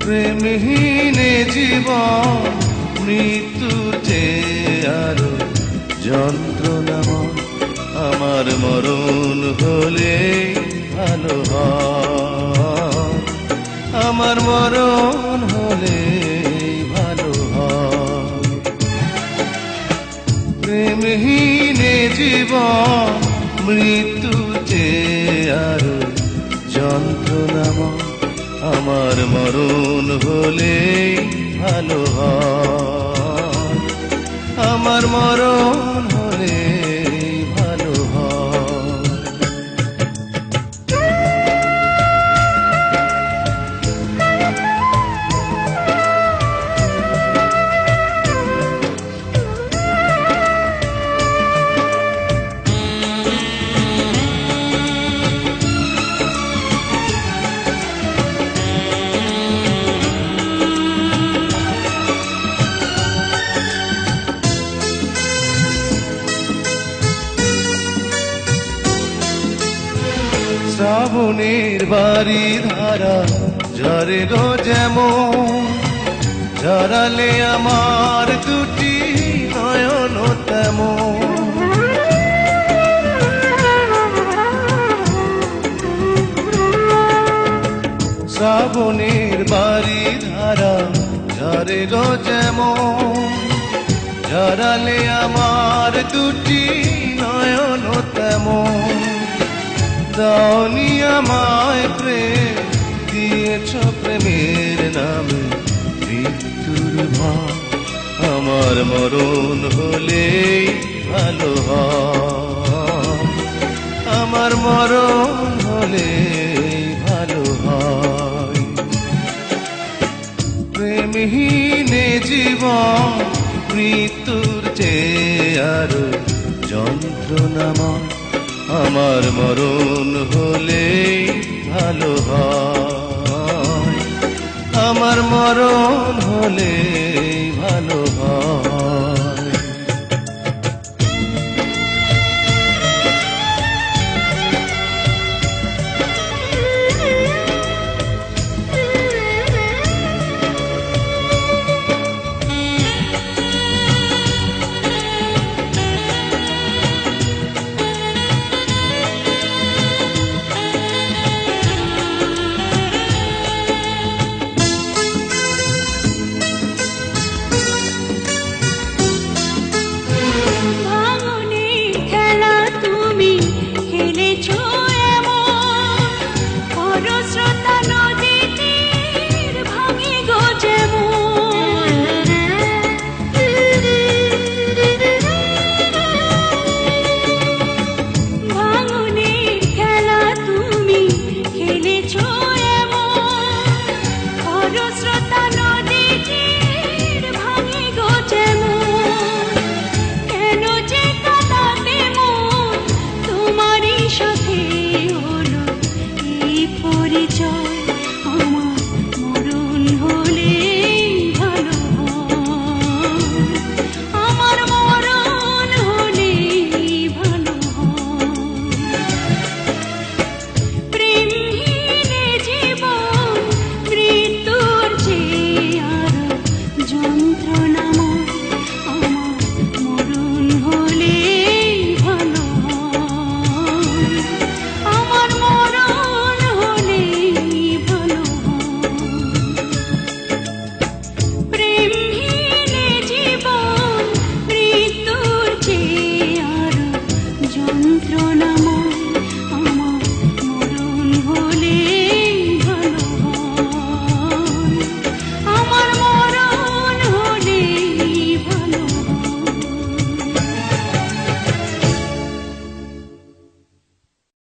প্রেমহীনে জীবন মৃত্যুর চেয়ে আরো যন্ত্রণাময়। আমার মরণ হলে ভালো হয়, আমার মরণ হলে ভালো হয়। প্রেমহীনে জীবন মৃত্যুর চেয়ে আরো যন্ত্রণাময়। আমার মরণ হলে ভালো হয়, আমার মরণ হলে ভালো হয়। শ্রাবণের বাড়ি ধারা ঝরে গো যেমন, ঝরালে আমার দুটি নয়ন তেমন। শ্রাবণের বাড়ি ধারা ঝরে গো যেমন, ঝরালে আমার দুটি নয়ন তেমন। দাওনি আমায় প্রেম, দিয়েছ প্রেমের নামে মৃত্যুর ভয়। আমার মরণ হলে ভালো হয়, আমার মরণ হলে ভালো হয়। প্রেমহীনে জীবন মৃত্যুর চেয়ে আরো যন্ত্রণাময়। আমার মরণ হলে ভালো হয়, আমার মরণ হলে ভালো হয়।